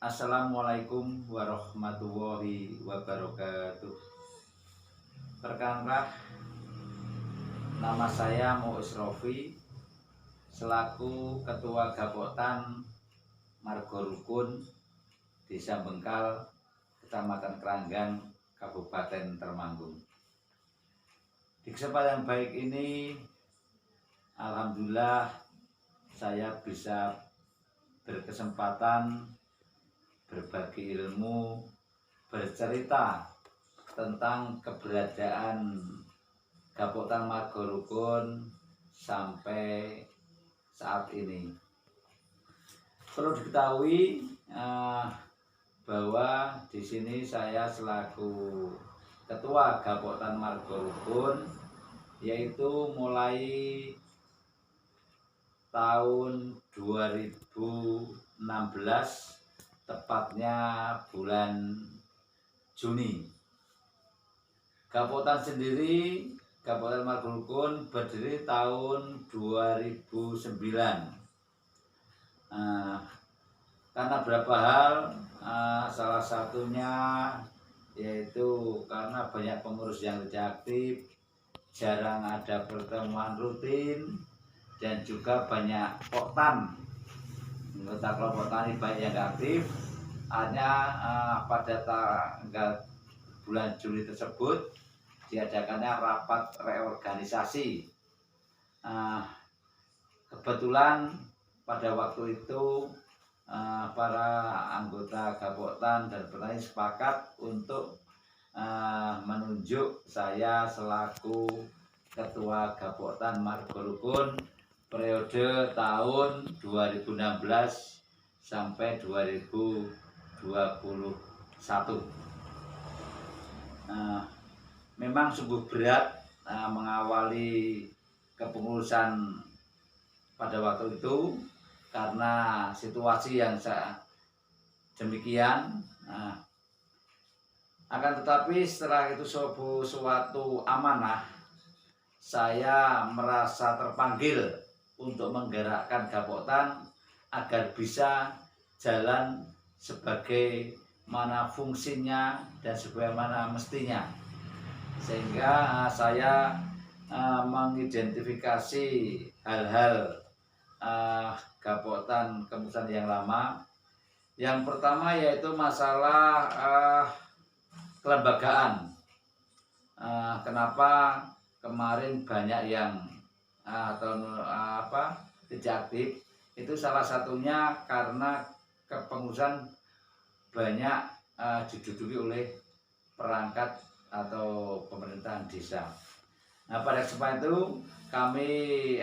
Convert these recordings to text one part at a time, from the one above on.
Assalamualaikum warahmatullahi wabarakatuh. Perkenalkan, nama saya Muiz Rofi selaku Ketua Gapoktan Margo Rukun Desa Bengkal, Kecamatan Kranggan, Kabupaten Temanggung. Di kesempatan baik ini, alhamdulillah saya bisa berkesempatan berbagi ilmu, bercerita tentang keberadaan Gapoktan Margo Rukun sampai saat ini. Perlu diketahui bahwa di sini saya selaku Ketua Gapoktan Margo Rukun, yaitu mulai tahun 2016, tepatnya bulan Juni. Gapoktan sendiri, Gapoktan Margo Rukun berdiri tahun 2009. Karena beberapa hal, salah satunya yaitu karena banyak pengurus yang tidak aktif, jarang ada pertemuan rutin, dan juga banyak poktan, anggota kelompok tani baik yang aktif. Hanya pada tanggal bulan Juli tersebut diadakannya rapat reorganisasi. Kebetulan pada waktu itu para anggota Gapoktan dan petani sepakat untuk menunjuk saya selaku Ketua Gapoktan Margo Rukun periode tahun 2016 sampai 2021. Memang sungguh berat mengawali kepengurusan pada waktu itu karena situasi yang demikian. Akan tetapi setelah itu suatu amanah, saya merasa terpanggil untuk menggerakkan Gapoktan agar bisa jalan sebagaimana fungsinya dan sebagaimana mestinya. Sehingga saya mengidentifikasi hal-hal Gapoktan kepengurusan yang lama. Yang pertama yaitu masalah kelembagaan. Kenapa kemarin banyak yang tidak aktif? Itu salah satunya karena kepengurusan banyak diduduki oleh perangkat atau pemerintahan desa. Pada kesempatan itu kami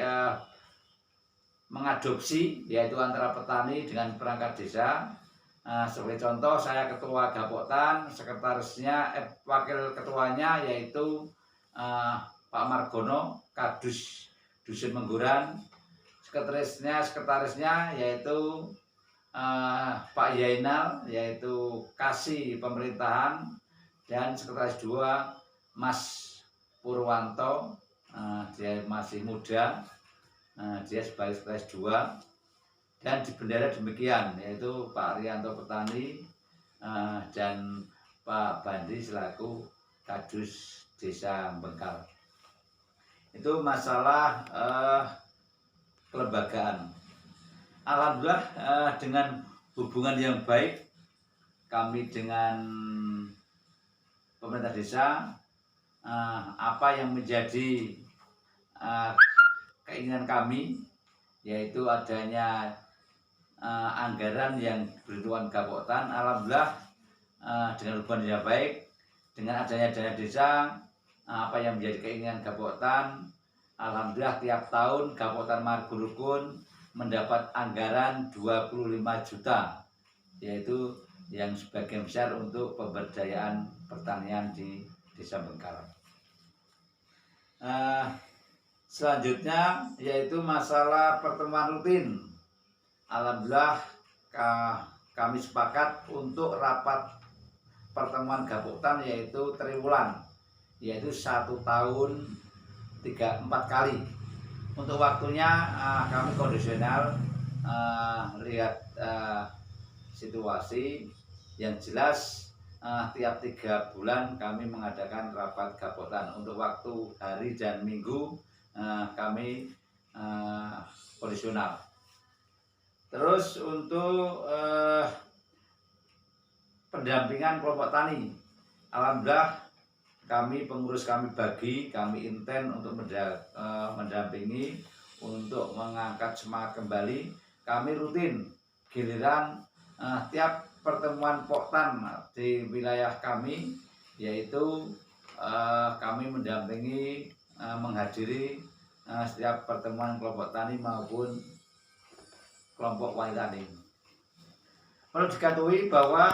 mengadopsi, yaitu antara petani dengan perangkat desa. Sebagai contoh, saya Ketua Gapoktan, sekretarisnya wakil ketuanya yaitu Pak Margono, Kadus Dusun Mengguran. Sekretarisnya yaitu Pak Yainal, yaitu Kasih Pemerintahan, dan sekretaris 2 Mas Purwanto, dia masih muda, dia sebagai sekretaris 2. Dan di bendera demikian, yaitu Pak Rianto Petani dan Pak Bandi selaku Kadus Desa Bengkal. Itu masalah kelembagaan. Alhamdulillah dengan hubungan yang baik kami dengan pemerintah desa, apa yang menjadi keinginan kami yaitu adanya anggaran yang berhubungan Gapoktan. Alhamdulillah dengan hubungan yang baik, dengan adanya dana desa, apa yang menjadi keinginan Gapoktan, alhamdulillah tiap tahun Gapoktan Margo Rukun mendapat anggaran 25 juta, yaitu yang sebagian besar untuk pemberdayaan pertanian di Desa Bengkal. Selanjutnya yaitu masalah pertemuan rutin. Alhamdulillah kami sepakat untuk rapat pertemuan Gapoktan yaitu triwulan, yaitu 1 tahun 3-4 kali. Untuk waktunya kami kondisional, lihat situasi. Yang jelas tiap 3 bulan kami mengadakan rapat Gapotan. Untuk waktu hari dan minggu kami operasional. Terus untuk pendampingan kelompok tani, alhamdulillah pengurus kami inten untuk mendampingi, untuk mengangkat semangat kembali. Kami rutin giliran tiap pertemuan poktan di wilayah kami, yaitu kami mendampingi, menghadiri setiap pertemuan kelompok tani maupun kelompok wanita tani. Perlu diketahui bahwa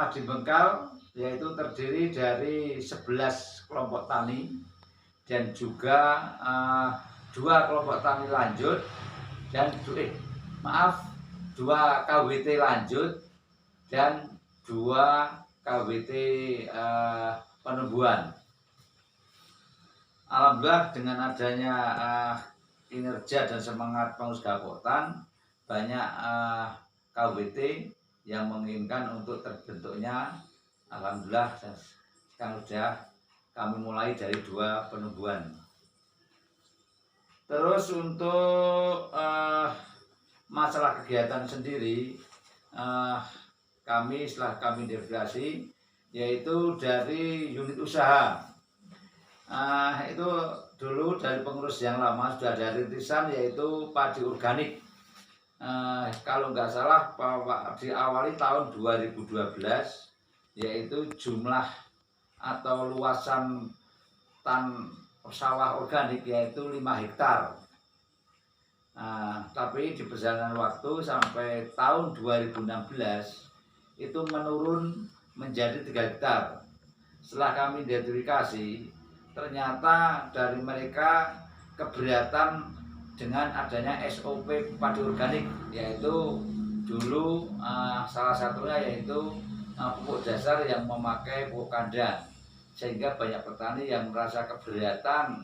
di Bengkal yaitu terdiri dari 11 kelompok tani dan juga 2 kelompok tani lanjut dan 2 KWT lanjut dan 2 KWT penumbuhan. Alhamdulillah dengan adanya kinerja dan semangat pengurus Gapotan, banyak KWT yang menginginkan untuk terbentuknya. Alhamdulillah sekarang sudah kami mulai dari 2 penumbuhan. Terus untuk masalah kegiatan sendiri, setelah kami delegasi, yaitu dari unit usaha. Itu dulu dari pengurus yang lama sudah ada rintisan, yaitu padi organik. Kalau nggak salah diawali tahun 2012, yaitu jumlah atau luasan sawah organik yaitu 5 hektar. Tapi di perjalanan waktu sampai tahun 2016 itu menurun menjadi 3 hektar. Setelah kami identifikasi, ternyata dari mereka keberatan dengan adanya SOP padi organik, yaitu dulu salah satunya yaitu pupuk dasar yang memakai pupuk kandang, sehingga banyak petani yang merasa keberatan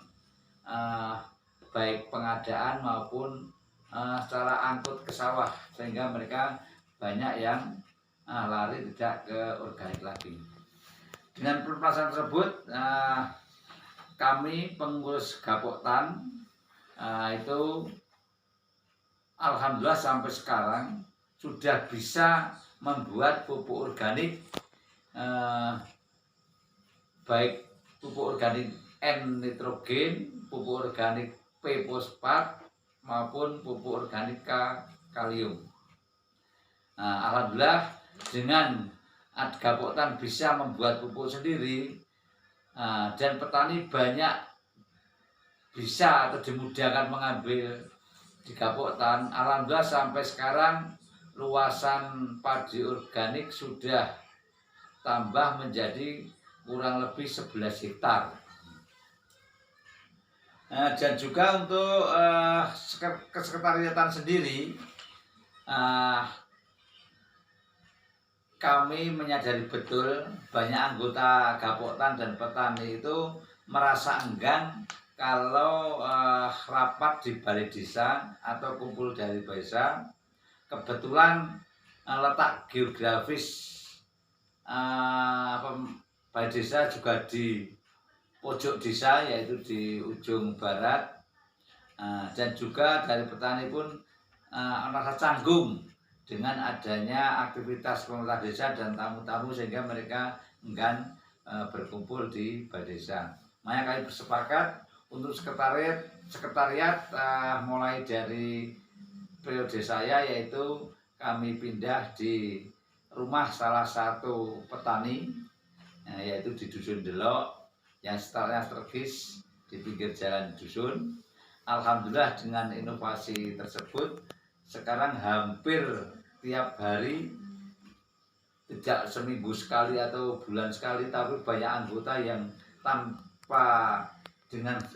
baik pengadaan maupun secara angkut ke sawah, sehingga mereka banyak yang lari tidak ke organik lagi. Dengan permasalahan tersebut, kami pengurus Gapotan itu alhamdulillah sampai sekarang sudah bisa membuat pupuk organik, baik pupuk organik N-nitrogen, pupuk organik P-fosfat maupun pupuk organik kalium. Alhamdulillah dengan Gapotan bisa membuat pupuk sendiri, dan petani banyak bisa atau dimudahkan mengambil di Gapotan. Alhamdulillah sampai sekarang luasan padi organik sudah tambah menjadi kurang lebih 11 hektar. Dan juga untuk kesekretariatan sendiri, kami menyadari betul banyak anggota Gapotan dan petani itu merasa enggan kalau rapat di balai desa atau kumpul dari desa. Kebetulan letak geografis balai desa juga di pojok desa, yaitu di ujung barat, dan juga dari petani pun merasa canggung dengan adanya aktivitas pemerintah desa dan tamu-tamu, sehingga mereka enggan berkumpul di balai desa. Makanya kami bersepakat untuk sekretariat mulai dari periode saya, yaitu kami pindah di rumah salah satu petani, yaitu di Dusun Delok yang strategis di pinggir jalan dusun. Alhamdulillah dengan inovasi tersebut sekarang hampir tiap hari, tidak seminggu sekali atau bulan sekali, tapi banyak anggota yang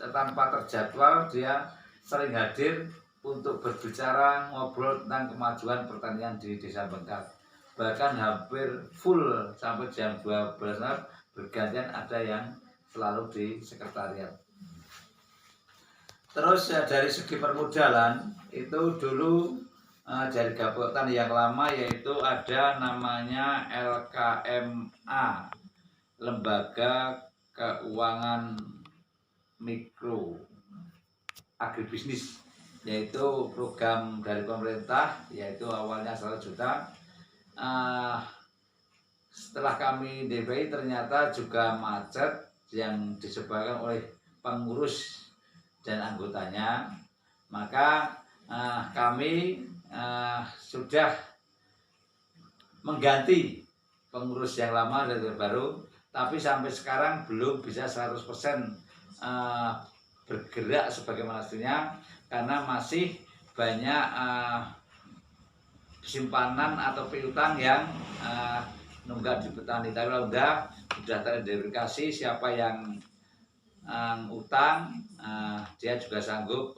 tanpa terjadwal dia sering hadir untuk berbicara, ngobrol tentang kemajuan pertanian di Desa Bengkal. Bahkan hampir full sampai jam 12 bergantian ada yang selalu di sekretariat. Terus dari segi permodalan itu dulu dari gabok tani yang lama, yaitu ada namanya LKMA, Lembaga Keuangan Mikro Agribisnis, yaitu program dari pemerintah, yaitu awalnya 100 juta. Setelah kami DPI ternyata juga macet yang disebabkan oleh pengurus dan anggotanya, maka kami sudah mengganti pengurus yang lama dan yang baru, tapi sampai sekarang belum bisa 100% bergerak sebagaimana mestinya, karena masih banyak simpanan atau piutang yang nunggak di petani. Tapi kalau sudah teridentifikasi siapa yang utang, dia juga sanggup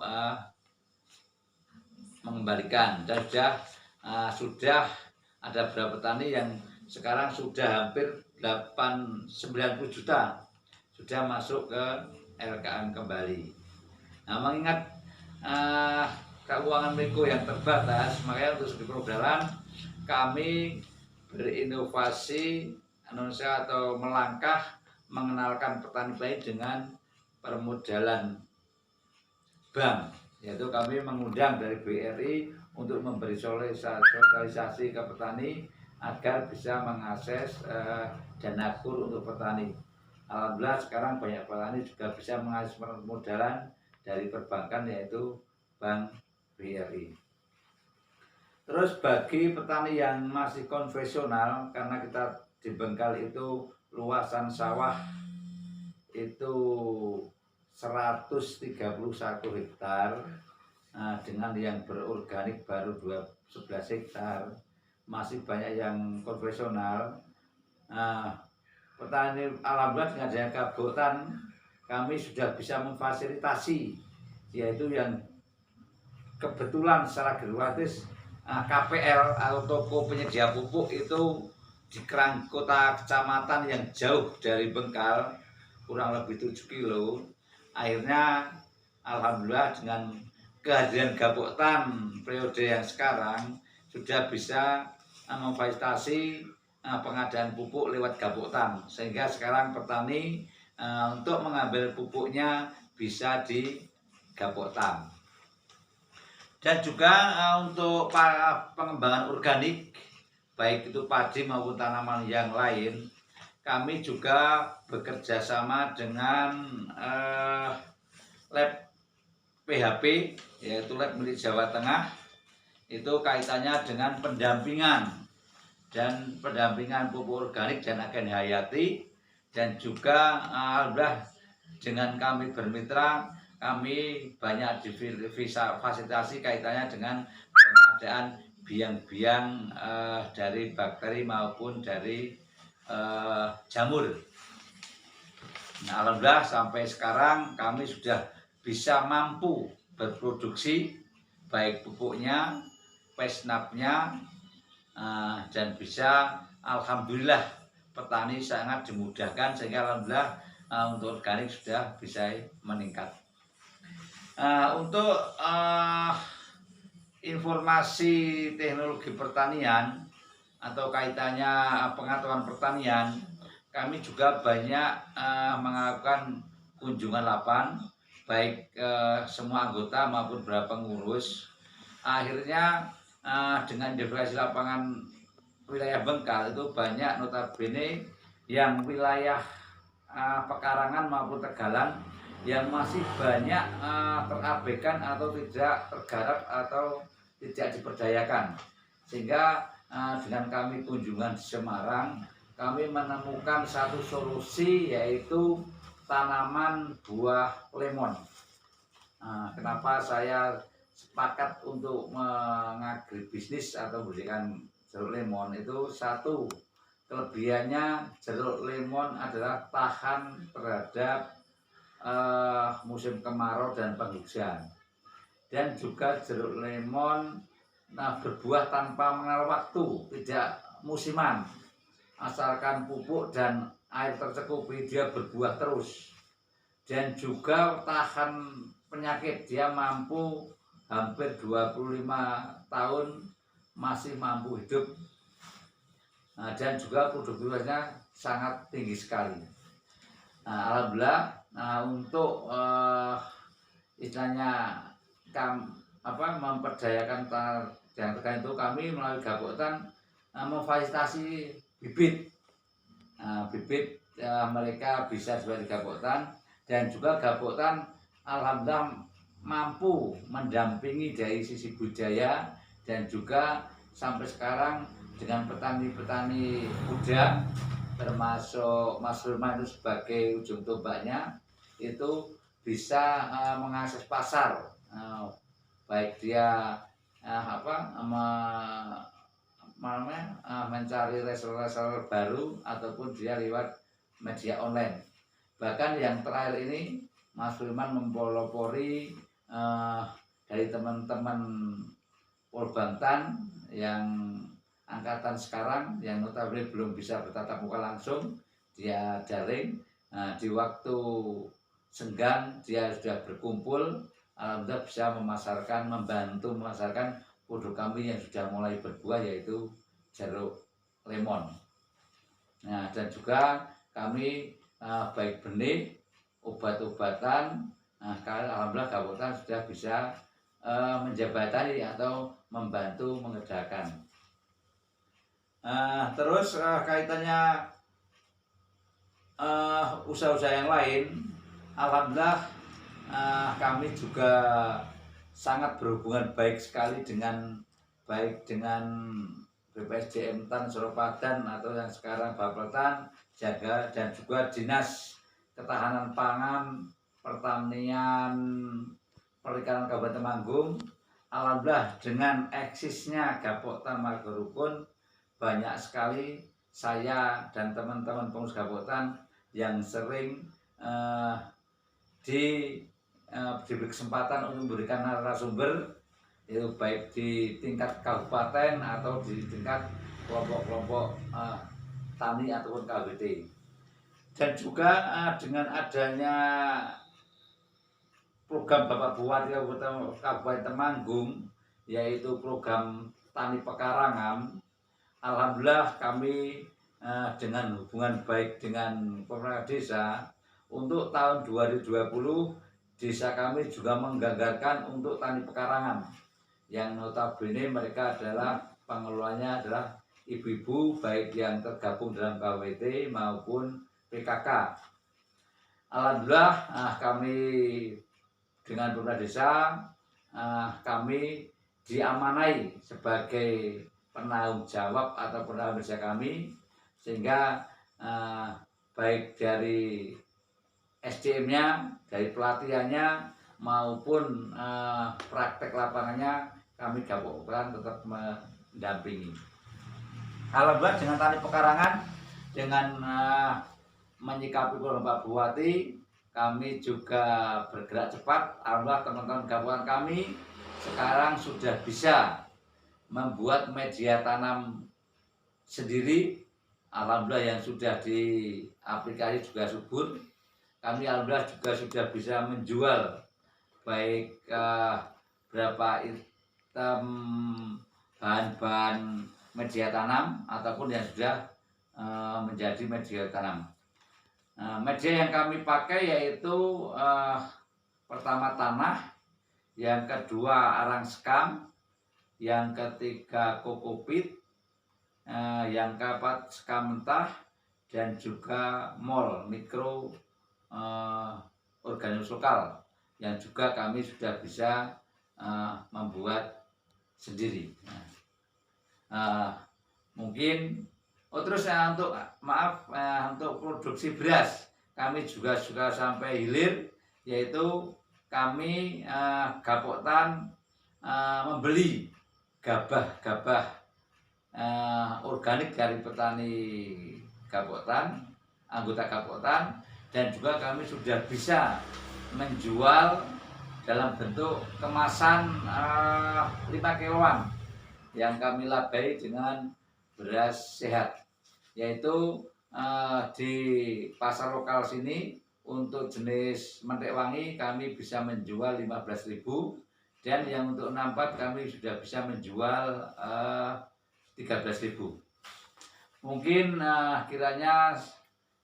mengembalikan. Dan sudah ada beberapa petani yang sekarang sudah hampir 90 juta sudah masuk ke LKM kembali. Nah, mengingat keuangan mikro yang terbatas, makanya untuk segi permodalan kami berinovasi atau melangkah mengenalkan petani baik dengan permodalan bank, yaitu kami mengundang dari BRI untuk memberi sosialisasi ke petani agar bisa mengakses dana kur untuk petani. Alhamdulillah sekarang banyak petani juga bisa mengakses permodalan dari perbankan, yaitu Bank BRI. Terus bagi petani yang masih konvensional, karena kita di Bengkal itu luasan sawah itu 131 hektar, dengan yang berorganik baru 11 hektar, masih banyak yang konvensional. Petani alhamdulillah dengan adanya kabotan kami sudah bisa memfasilitasi, yaitu yang kebetulan secara gratis KPL atau toko penyedia pupuk itu di kota kecamatan yang jauh dari Bengkal, kurang lebih 7 kilo. Akhirnya alhamdulillah dengan kehadiran Gaboktan periode yang sekarang sudah bisa memfasilitasi pengadaan pupuk lewat Gaboktan, sehingga sekarang petani untuk mengambil pupuknya bisa di Gaboktan. Dan juga untuk pengembangan organik, baik itu padi maupun tanaman yang lain, kami juga bekerja sama dengan lab PHP, yaitu lab milik Jawa Tengah. Itu kaitannya dengan pendampingan pupuk organik dan agen hayati. Dan juga alhamdulillah dengan kami bermitra, kami banyak difasilitasi kaitannya dengan pengadaan biang-biang dari bakteri maupun dari jamur. Nah, alhamdulillah sampai sekarang kami sudah bisa mampu berproduksi baik pupuknya, pesnapnya, dan bisa alhamdulillah petani sangat dimudahkan, sehingga alhamdulillah untuk organik sudah bisa meningkat. Untuk informasi teknologi pertanian atau kaitannya pengetahuan pertanian, kami juga banyak melakukan kunjungan lapangan, baik semua anggota maupun beberapa pengurus. Akhirnya dengan identifikasi lapangan wilayah Bengkal itu banyak notabene yang wilayah pekarangan maupun tegalan yang masih banyak terabaikan atau tidak tergarap atau tidak diberdayakan. Sehingga dengan kami kunjungan di Semarang, kami menemukan satu solusi, yaitu tanaman buah lemon. Kenapa saya sepakat untuk mengagribisnis atau memberikan jeruk lemon? Itu satu, kelebihannya jeruk lemon adalah tahan terhadap musim kemarau dan penghujan. Dan juga jeruk lemon berbuah tanpa mengenal waktu, tidak musiman. Asalkan pupuk dan air tercukupi, dia berbuah terus. Dan juga tahan penyakit, dia mampu hampir 25 tahun masih mampu hidup, dan juga produktivitasnya sangat tinggi sekali. Alhamdulillah, untuk istilahnya memperdayakan yang terkait itu, kami melalui Gapoktan memfasilitasi bibit. Bibit mereka bisa sebagai Gapoktan, dan juga Gapoktan alhamdulillah mampu mendampingi dari sisi budaya, dan juga sampai sekarang dengan petani-petani muda termasuk Mas Firman itu sebagai ujung tombaknya, itu bisa mengakses pasar, baik dia mencari reseller baru ataupun dia lewat media online. Bahkan yang terakhir ini Mas Firman mempelopori dari teman-teman Polbantan yang angkatan sekarang yang notabene belum bisa bertatap muka langsung, dia daring. Di waktu senggang dia sudah berkumpul, alhamdulillah bisa membantu memasarkan produk kami yang sudah mulai berbuah, yaitu jeruk lemon. Dan juga kami baik benih, obat-obatan, alhamdulillah Gapoktan sudah bisa menjabatani atau membantu mengerjakan. Terus kaitannya usaha-usaha yang lain, alhamdulillah kami juga sangat berhubungan baik sekali dengan BPSDM Tan Soropadan atau yang sekarang Bapeltan Jaga, dan juga Dinas Ketahanan Pangan, Pertanian, Perikanan Kabupaten Temanggung. Alhamdulillah dengan eksisnya Gapoktan Marga Rukun, banyak sekali saya dan teman-teman pengurus Gapoktan yang sering diberi kesempatan untuk memberikan narasumber, itu baik di tingkat kabupaten atau di tingkat kelompok-kelompok tani ataupun KWT. Dan juga dengan adanya program Bapak Bupati Kabupaten Temanggung, yaitu program Tani Pekarangan, alhamdulillah kami dengan hubungan baik dengan pemerintah desa, untuk tahun 2020 desa kami juga menganggarkan untuk tani pekarangan, yang notabene mereka adalah pengelolanya adalah ibu-ibu baik yang tergabung dalam KWT maupun PKK. Alhamdulillah kami dengan pemerintah desa, kami diamanai sebagai penanggung jawab atau penanggung desa kami, sehingga baik dari SDM-nya, dari pelatihannya maupun praktek lapangannya, kami Gapoktan tetap mendampingi. Alhamdulillah dengan tani pekarangan, dengan menyikapi program Pak Bupati, kami juga bergerak cepat. Alhamdulillah teman-teman Gapoktan kami sekarang sudah bisa membuat media tanam sendiri. Alhamdulillah yang sudah diaplikasi juga subur. Kami alhamdulillah juga sudah bisa menjual baik berapa item bahan-bahan media tanam ataupun yang sudah menjadi media tanam. Media yang kami pakai yaitu pertama tanah, yang kedua arang sekam, yang ketiga kokopit, yang keempat sekam mentah, dan juga mol mikro organisme lokal yang juga kami sudah bisa membuat sendiri. Mungkin terus untuk produksi beras kami juga sudah sampai hilir, yaitu kami Gapoktan membeli gabah organik dari petani Gapoktan, anggota Gapoktan, dan juga kami sudah bisa menjual dalam bentuk kemasan 5 kiloan yang kami labai dengan beras sehat, yaitu di pasar lokal sini untuk jenis mentek wangi kami bisa menjual 15.000, Dan yang untuk 64 kami sudah bisa menjual 13.000. Mungkin kiranya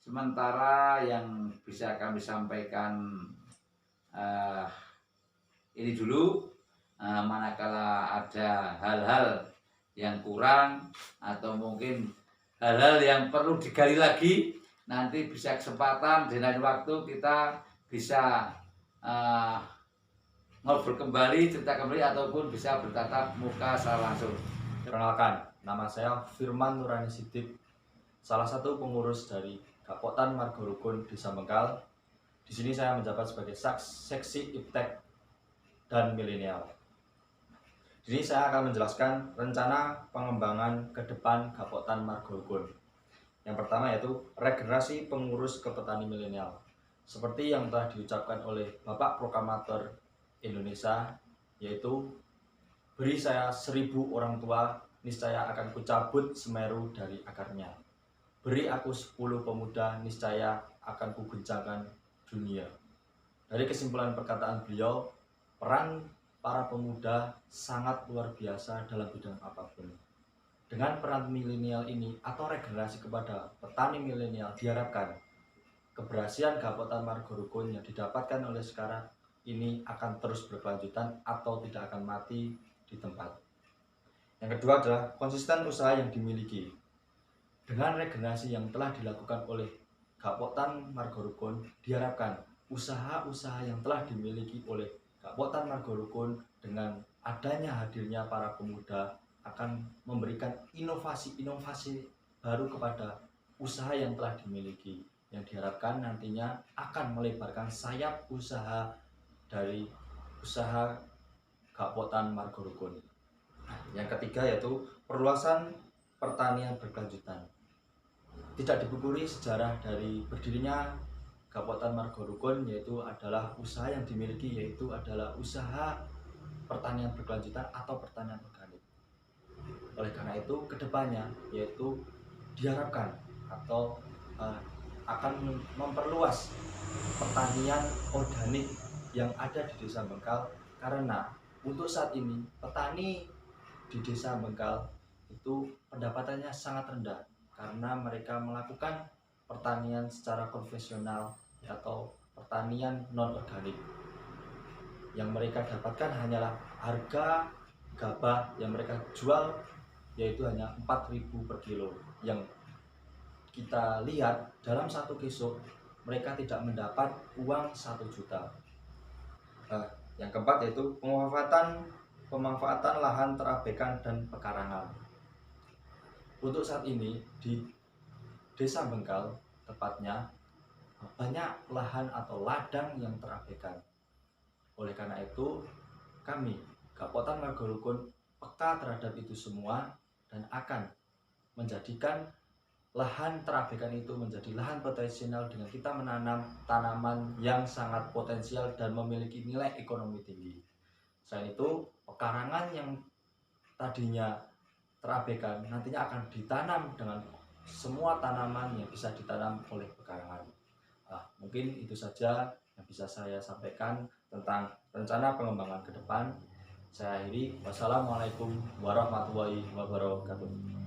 sementara yang bisa kami sampaikan ini dulu. Manakala ada hal-hal yang kurang atau mungkin hal-hal yang perlu digali lagi, nanti bisa kesempatan di lain waktu kita bisa ngobrol kembali, cerita kembali, ataupun bisa bertatap muka secara langsung. Perkenalkan, nama saya Firman Nurani Sidik, salah satu pengurus dari Gapoktan Margo Rukun Desa Bengkal. Di sini saya menjabat sebagai seksi iptek dan milenial. Di sini saya akan menjelaskan rencana pengembangan ke depan Gapoktan Margo Rukun. Yang pertama yaitu regenerasi pengurus ke petani milenial. Seperti yang telah diucapkan oleh Bapak Proklamator Indonesia, yaitu beri saya 1.000 orang tua, niscaya akan kucabut Semeru dari akarnya. Beri aku 10 pemuda, niscaya akan kuguncangkan dunia. Dari kesimpulan perkataan beliau, peran para pemuda sangat luar biasa dalam bidang apapun. Dengan peran milenial ini atau regenerasi kepada petani milenial, diharapkan keberhasilan Gapoktan Margo Rukun yang didapatkan oleh sekarang ini akan terus berkelanjutan atau tidak akan mati di tempat. Yang kedua adalah konsisten usaha yang dimiliki. Dengan regenerasi yang telah dilakukan oleh Gapoktan Margo Rukun, diharapkan usaha-usaha yang telah dimiliki oleh Gapoktan Margo Rukun dengan adanya hadirnya para pemuda akan memberikan inovasi-inovasi baru kepada usaha yang telah dimiliki, yang diharapkan nantinya akan melebarkan sayap usaha dari usaha Gapoktan Margo Rukun. Yang ketiga yaitu perluasan pertanian berkelanjutan. Tidak dipungkiri sejarah dari berdirinya Gapoktan Margo Rukun, yaitu adalah usaha yang dimiliki, yaitu adalah usaha pertanian berkelanjutan atau pertanian organik. Oleh karena itu kedepannya yaitu diharapkan atau akan memperluas pertanian organik yang ada di Desa Bengkal, karena untuk saat ini petani di Desa Bengkal itu pendapatannya sangat rendah karena mereka melakukan pertanian secara konvensional atau pertanian non organik. Yang mereka dapatkan hanyalah harga gabah yang mereka jual, yaitu hanya 4.000 per kilo. Yang kita lihat dalam satu kisuk mereka tidak mendapat uang 1 juta. Yang keempat yaitu pemanfaatan lahan terabaikan dan pekarangan. Untuk saat ini di Desa Bengkal tepatnya banyak lahan atau ladang yang terabaikan. Oleh karena itu kami Gapoktan Margo Rukun peka terhadap itu semua dan akan menjadikan lahan terabaikan itu menjadi lahan potensial dengan kita menanam tanaman yang sangat potensial dan memiliki nilai ekonomi tinggi. Selain itu, pekarangan yang tadinya terabaikan nantinya akan ditanam dengan semua tanaman yang bisa ditanam oleh pekarangan. Mungkin itu saja yang bisa saya sampaikan tentang rencana pengembangan ke depan. Saya akhiri. Wassalamualaikum warahmatullahi wabarakatuh.